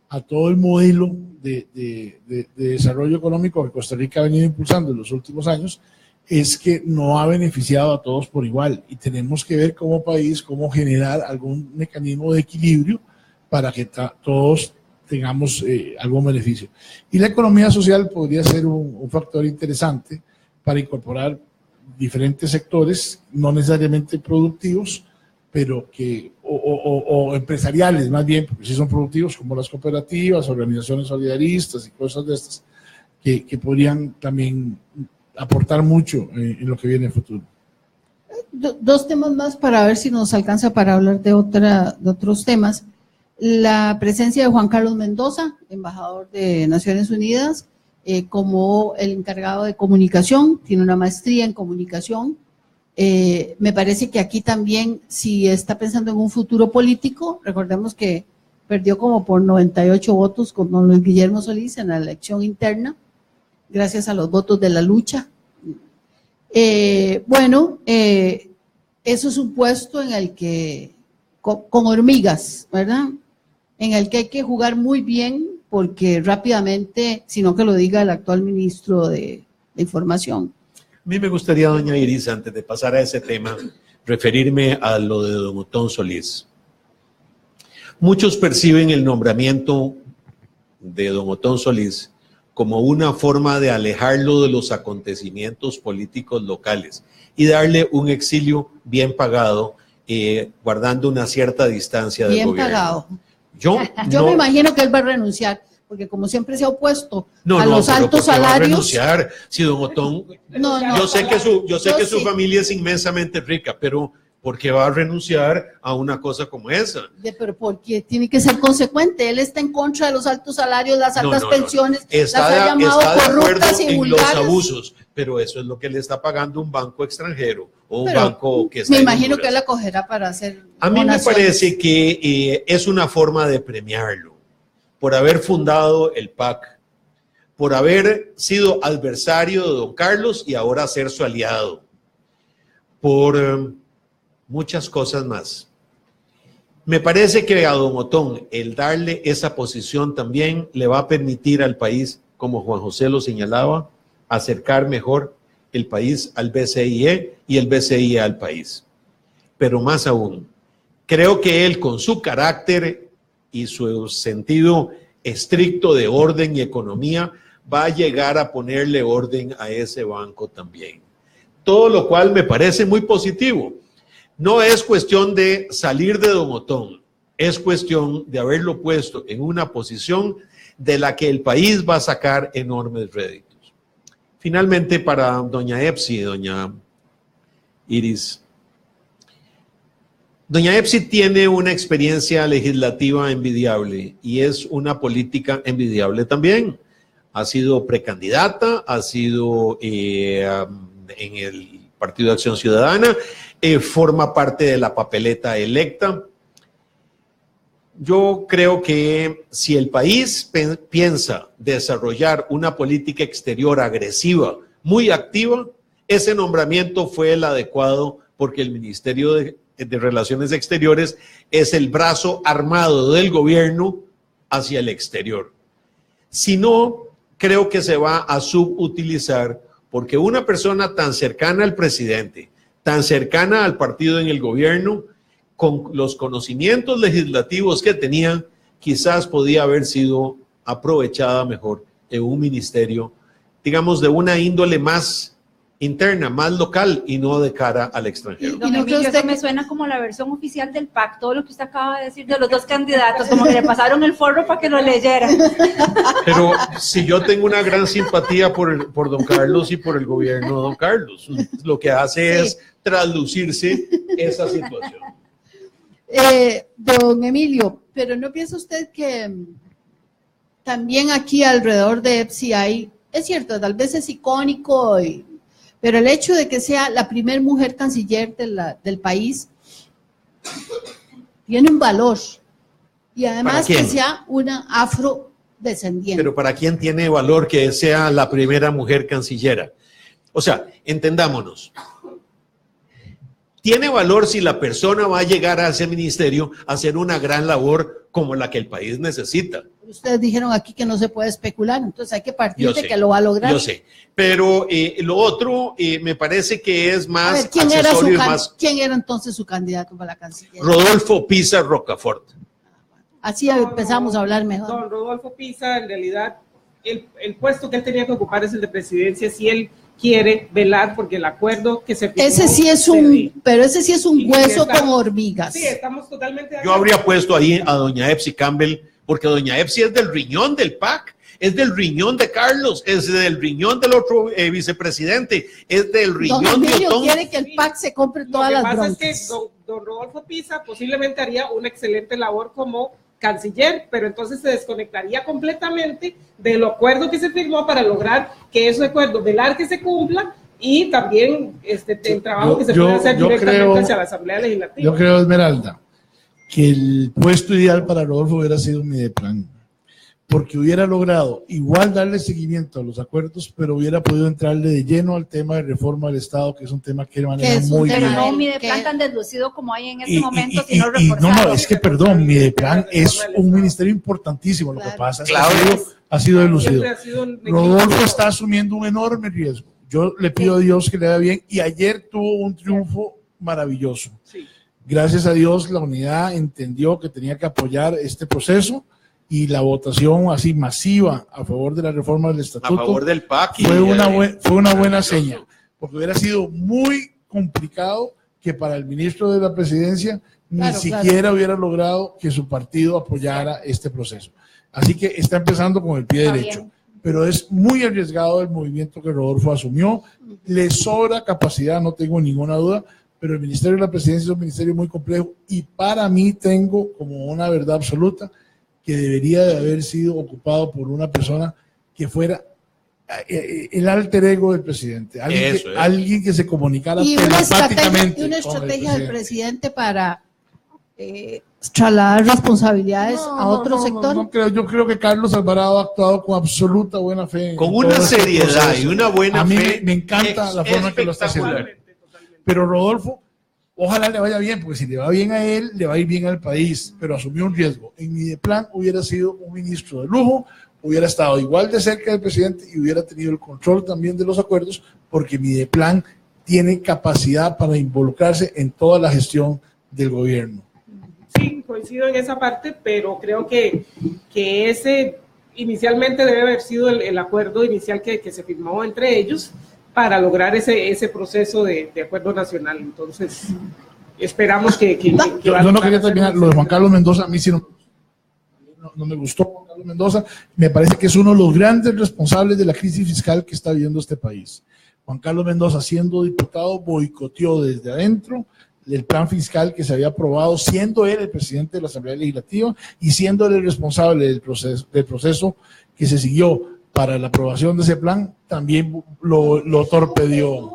[SPEAKER 2] a todo el modelo de desarrollo económico que Costa Rica ha venido impulsando en los últimos años es que no ha beneficiado a todos por igual, y tenemos que ver como país cómo generar algún mecanismo de equilibrio para que todos tengamos algún beneficio. Y la economía social podría ser un factor interesante para incorporar diferentes sectores, no necesariamente productivos, pero que, o empresariales más bien, porque sí son productivos, como las cooperativas, organizaciones solidaristas y cosas de estas, que podrían también aportar mucho en lo que viene en el futuro.
[SPEAKER 1] Dos temas más para ver si nos alcanza para hablar de otros temas. La presencia de Juan Carlos Mendoza, embajador de Naciones Unidas, como el encargado de comunicación, tiene una maestría en comunicación. Me parece que aquí también, si está pensando en un futuro político, recordemos que perdió como por 98 votos con don Luis Guillermo Solís en la elección interna, gracias a los votos de la lucha. Eso es un puesto en el que, con hormigas, ¿verdad? En el que hay que jugar muy bien, porque rápidamente, sino que lo diga el actual ministro de Información.
[SPEAKER 3] A mí me gustaría, doña Iris, antes de pasar a ese tema, referirme a lo de don Otón Solís. Muchos perciben el nombramiento de don Otón Solís como una forma de alejarlo de los acontecimientos políticos locales y darle un exilio bien pagado, guardando una cierta distancia del gobierno. Bien pagado.
[SPEAKER 1] Yo me imagino que él va a renunciar, porque como siempre se ha opuesto a los altos salarios. Va a
[SPEAKER 3] renunciar? Si don Otón, yo sé que su familia es inmensamente rica, pero ¿por qué va a renunciar a una cosa como esa?
[SPEAKER 1] Pero porque tiene que ser consecuente. Él está en contra de los altos salarios, las altas pensiones, las ha llamado corruptas y vulgares.
[SPEAKER 3] Los abusos, pero eso es lo que le está pagando un banco extranjero o un banco que está.
[SPEAKER 1] Me imagino que él acogerá para hacer.
[SPEAKER 3] A mí me parece que es una forma de premiarlo por haber fundado el PAC, por haber sido adversario de don Carlos y ahora ser su aliado, por muchas cosas más. Me parece que a don Otón el darle esa posición también le va a permitir al país, como Juan José lo señalaba, acercar mejor el país al BCIE y el BCIE al país. Pero más aún, creo que él, con su carácter y su sentido estricto de orden y economía, va a llegar a ponerle orden a ese banco también. Todo lo cual me parece muy positivo. No es cuestión de salir de don Otón, es cuestión de haberlo puesto en una posición de la que el país va a sacar enormes réditos. Finalmente, para doña Epsi, doña Iris. Doña Epsi tiene una experiencia legislativa envidiable y es una política envidiable también. Ha sido precandidata, ha sido en el Partido de Acción Ciudadana, forma parte de la papeleta electa. Yo creo que si el país piensa desarrollar una política exterior agresiva, muy activa, ese nombramiento fue el adecuado porque el Ministerio de Relaciones Exteriores es el brazo armado del gobierno hacia el exterior. Si no, creo que se va a subutilizar porque una persona tan cercana al presidente, tan cercana al partido en el gobierno, con los conocimientos legislativos que tenía, quizás podía haber sido aprovechada mejor en un ministerio, digamos, de una índole más interna, más local y no de cara al extranjero.
[SPEAKER 4] Don Emilio, eso me suena como la versión oficial del PAC, todo lo que usted acaba de decir de los dos candidatos, como que le pasaron el forro para que lo leyera.
[SPEAKER 3] Pero si yo tengo una gran simpatía por don Carlos y por el gobierno de don Carlos, lo que hace es traslucirse esa situación.
[SPEAKER 1] Don Emilio, pero ¿no piensa usted que también aquí alrededor de EPSI hay, es cierto, tal vez es icónico, pero el hecho de que sea la primer mujer canciller del país tiene un valor, y además que sea una afrodescendiente.
[SPEAKER 3] Pero ¿para quién tiene valor que sea la primera mujer cancillera? O sea, entendámonos. Tiene valor si la persona va a llegar a ese ministerio a hacer una gran labor como la que el país necesita.
[SPEAKER 1] Ustedes dijeron aquí que no se puede especular, entonces hay que partir de que lo va a lograr.
[SPEAKER 3] Yo sé, pero lo otro me parece que es más
[SPEAKER 1] a ver, ¿quién era entonces su candidato para la Cancillería?
[SPEAKER 3] Rodolfo Pisa Rocafort.
[SPEAKER 1] Así empezamos a hablar mejor.
[SPEAKER 5] Don Rodolfo Pisa, en realidad, el puesto que él tenía que ocupar es el de presidencia, si él quiere velar porque el acuerdo que se firmó,
[SPEAKER 1] ese sí es un hueso con hormigas.
[SPEAKER 5] Sí, estamos totalmente de
[SPEAKER 3] acuerdo. Yo habría puesto ahí a doña Epsi Campbell, porque doña Epsi es del riñón del PAC, es del riñón de Carlos, es del riñón del otro vicepresidente, es del riñón de Otón.
[SPEAKER 1] Don Emilio quiere que el PAC se compre todas las broncas.
[SPEAKER 5] Lo que pasa es que don Rodolfo Pisa posiblemente haría una excelente labor como canciller, pero entonces se desconectaría completamente del acuerdo que se firmó para lograr que ese acuerdo, velar que se cumpla, y también el trabajo que se puede hacer directamente hacia la Asamblea Legislativa.
[SPEAKER 2] Yo creo, Esmeralda, que el puesto ideal para Rodolfo hubiera sido un Mideplan, porque hubiera logrado igual darle seguimiento a los acuerdos, pero hubiera podido entrarle de lleno al tema de reforma del Estado, que es un tema que él maneja muy bien.
[SPEAKER 4] Pero no Mideplan tan deslucido como hay en este momento, sino reforzado.
[SPEAKER 2] No, es que perdón, Mideplan es un ministerio importantísimo, lo que pasa es que ha sido deslucido. Rodolfo está asumiendo un enorme riesgo. Yo le pido a Dios que le haga bien, y ayer tuvo un triunfo maravilloso.
[SPEAKER 5] Sí.
[SPEAKER 2] Gracias a Dios, la unidad entendió que tenía que apoyar este proceso, y la votación así masiva a favor de la reforma del estatuto
[SPEAKER 3] a favor del PAC
[SPEAKER 2] fue una buena señal, porque hubiera sido muy complicado que para el ministro de la presidencia ni siquiera hubiera logrado que su partido apoyara este proceso. Así que está empezando con el pie derecho. Pero es muy arriesgado el movimiento que Rodolfo asumió, le sobra capacidad, no tengo ninguna duda, pero el Ministerio de la Presidencia es un ministerio muy complejo, y para mí tengo como una verdad absoluta que debería de haber sido ocupado por una persona que fuera el alter ego del presidente, alguien que se comunicara telepáticamente.
[SPEAKER 1] Y una estrategia del presidente para trasladar responsabilidades a otro sector.
[SPEAKER 2] No creo, yo creo que Carlos Alvarado ha actuado con absoluta buena fe.
[SPEAKER 3] Con una seriedad y una buena fe.
[SPEAKER 2] A mí me encanta la forma en que lo está haciendo. Pero Rodolfo, ojalá le vaya bien, porque si le va bien a él, le va a ir bien al país, pero asumió un riesgo. En Mideplan hubiera sido un ministro de lujo, hubiera estado igual de cerca del presidente y hubiera tenido el control también de los acuerdos, porque Mideplan tiene capacidad para involucrarse en toda la gestión del gobierno.
[SPEAKER 5] Sí, coincido en esa parte, pero creo que ese inicialmente debe haber sido el acuerdo inicial que se firmó entre ellos para lograr ese proceso de acuerdo nacional. Entonces, esperamos que
[SPEAKER 2] yo no quería terminar. Lo de Juan Carlos Mendoza, a mí sí no me gustó. Juan Carlos Mendoza me parece que es uno de los grandes responsables de la crisis fiscal que está viviendo este país. Juan Carlos Mendoza, siendo diputado, boicoteó desde adentro el plan fiscal que se había aprobado, siendo él el presidente de la Asamblea Legislativa y siendo él el responsable del proceso que se siguió para la aprobación de ese plan, también lo torpedió.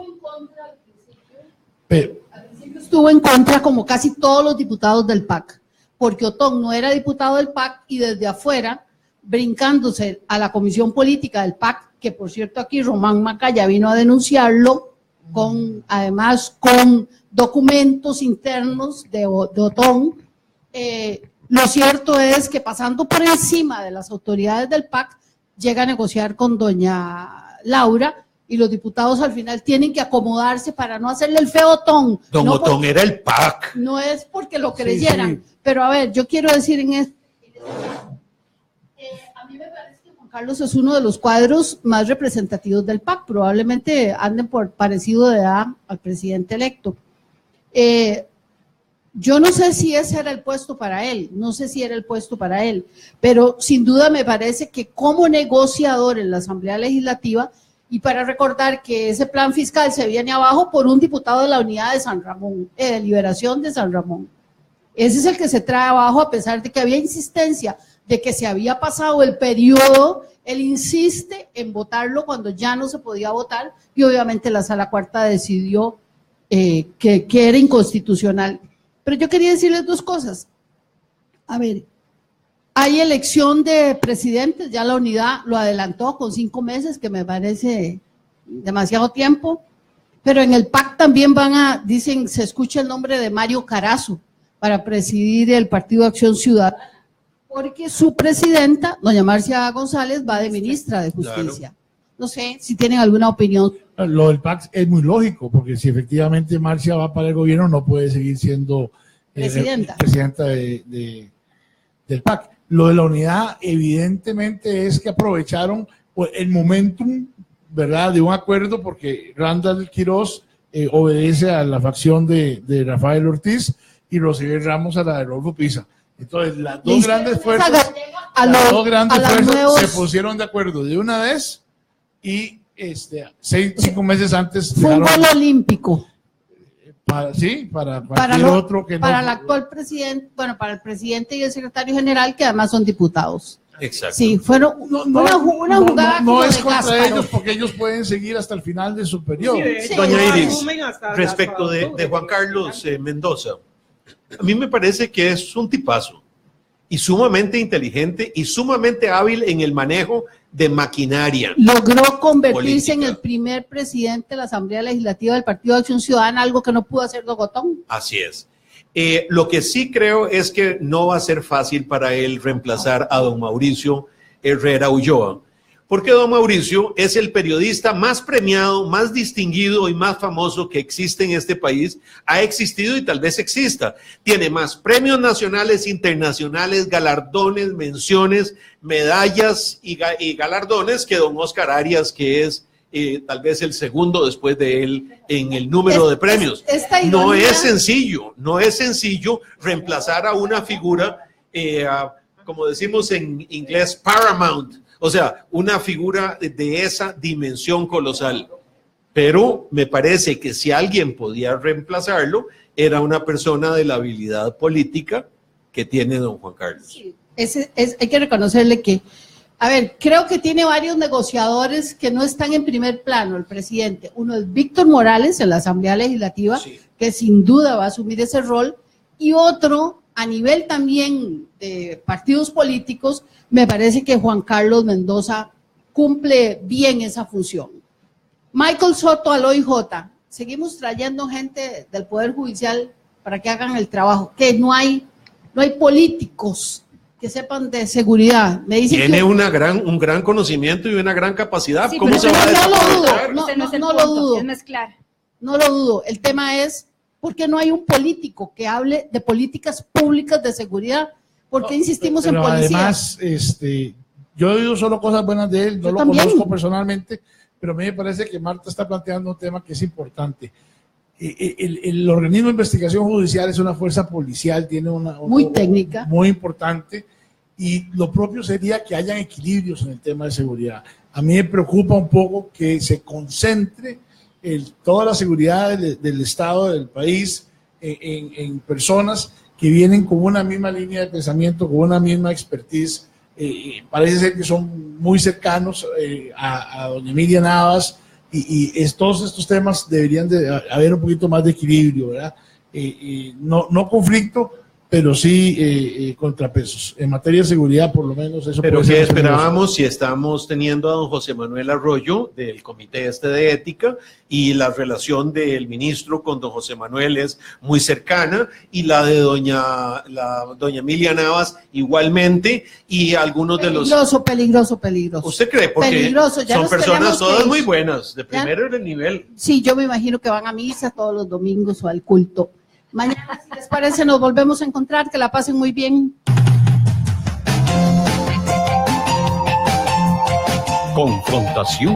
[SPEAKER 1] Estuvo en contra, como casi todos los diputados del PAC, porque Otón no era diputado del PAC, y desde afuera, brincándose a la comisión política del PAC, que por cierto aquí Román Macaya vino a denunciarlo, además con documentos internos de Otón. Lo cierto es que, pasando por encima de las autoridades del PAC, llega a negociar con doña Laura, y los diputados al final tienen que acomodarse para no hacerle el feo Otón.
[SPEAKER 3] Don Otón era el PAC.
[SPEAKER 1] No es porque lo creyeran, pero a ver, yo quiero decir en Carlos es uno de los cuadros más representativos del PAC, probablemente anden por parecido de edad al presidente electo. Yo no sé si ese era el puesto para él, pero sin duda me parece que como negociador en la Asamblea Legislativa, y para recordar que ese plan fiscal se viene abajo por un diputado de la unidad de San Ramón, de Liberación de San Ramón. Ese es el que se trae abajo, a pesar de que había insistencia de que se había pasado el periodo, él insiste en votarlo cuando ya no se podía votar, y obviamente la Sala Cuarta decidió que era inconstitucional. Pero yo quería decirles dos cosas. A ver, hay elección de presidentes, ya la unidad lo adelantó con 5 meses, que me parece demasiado tiempo, pero en el PAC también dicen, se escucha el nombre de Mario Carazo para presidir el Partido Acción Ciudadana, porque su presidenta, doña Marcia González, va de ministra de Justicia. Claro. No sé si tienen alguna opinión.
[SPEAKER 2] Lo del PAC es muy lógico, porque si efectivamente Marcia va para el gobierno, no puede seguir siendo presidenta del PAC. Lo de la unidad, evidentemente, es que aprovecharon el momentum, ¿verdad?, de un acuerdo, porque Randall Quiroz obedece a la facción de Rafael Ortiz y Rosibel Ramos a la de Rodolfo Pisa. Entonces, las dos grandes fuerzas se pusieron de acuerdo de una vez y 5 meses antes
[SPEAKER 1] fútbol olímpico
[SPEAKER 2] para cualquier otro que
[SPEAKER 1] para el actual presidente, bueno, para el presidente y el secretario general, que además son diputados.
[SPEAKER 3] Exacto.
[SPEAKER 1] Sí, fueron una jugada
[SPEAKER 2] no es contra ellos, porque ellos pueden seguir hasta el final de su periodo.
[SPEAKER 3] Sí, doña Iris, respecto de Juan Carlos Mendoza, a mí me parece que es un tipazo y sumamente inteligente y sumamente hábil en el manejo de maquinaria.
[SPEAKER 1] Logró convertirse
[SPEAKER 3] política.
[SPEAKER 1] En el primer presidente de la Asamblea Legislativa del Partido de Acción Ciudadana, algo que no pudo hacer Dogotón.
[SPEAKER 3] Así es. Lo que sí creo es que no va a ser fácil para él reemplazar a don Mauricio Herrera Ulloa, porque don Mauricio es el periodista más premiado, más distinguido y más famoso que existe en este país, ha existido y tal vez exista. Tiene más premios nacionales, internacionales, galardones, menciones, medallas y galardones que don Oscar Arias, que es tal vez el segundo después de él en el número de premios. No es sencillo reemplazar a una figura, como decimos en inglés, paramount. O sea, una figura de esa dimensión colosal. Pero me parece que si alguien podía reemplazarlo, era una persona de la habilidad política que tiene don Juan Carlos.
[SPEAKER 1] Sí, hay que reconocerle que, a ver, creo que tiene varios negociadores que no están en primer plano, el presidente. Uno es Víctor Morales en la Asamblea Legislativa, sí, que sin duda va a asumir ese rol, y otro a nivel también de partidos políticos. Me parece que Juan Carlos Mendoza cumple bien esa función. Michael Soto al OIJ, seguimos trayendo gente del Poder Judicial para que hagan el trabajo, que no hay políticos que sepan de seguridad. Me dicen
[SPEAKER 3] tiene
[SPEAKER 1] que
[SPEAKER 3] un gran conocimiento y una gran capacidad.
[SPEAKER 4] Sí,
[SPEAKER 3] ¿Cómo se va a desarrollar?
[SPEAKER 1] No lo dudo. El tema es, ¿por qué no hay un político que hable de políticas públicas de seguridad? ¿Por qué insistimos en policía?
[SPEAKER 2] Además, yo he oído solo cosas buenas de él, no lo conozco personalmente, pero a mí me parece que Marta está planteando un tema que es importante. El organismo de investigación judicial es una fuerza policial, tiene una
[SPEAKER 1] muy técnica,
[SPEAKER 2] muy importante, y lo propio sería que hayan equilibrios en el tema de seguridad. A mí me preocupa un poco que se concentre toda la seguridad del Estado, del país, en personas que vienen con una misma línea de pensamiento, con una misma expertise. Parece ser que son muy cercanos a doña Emilia Navas, y todos estos temas deberían de haber un poquito más de equilibrio, ¿verdad? No conflicto, pero sí contrapesos. En materia de seguridad, por lo menos, eso.
[SPEAKER 3] Pero ¿qué esperábamos si estamos teniendo a don José Manuel Arroyo del Comité de Ética, y la relación del ministro con don José Manuel es muy cercana, y la de doña Emilia Navas igualmente, y algunos de los...
[SPEAKER 1] Peligroso.
[SPEAKER 3] ¿Usted cree? Porque peligroso. Son personas todas muy buenas, de primero nivel.
[SPEAKER 1] Sí, yo me imagino que van a misa todos los domingos o al culto. Mañana, si les parece, nos volvemos a encontrar. Que la pasen muy bien.
[SPEAKER 9] Confrontación.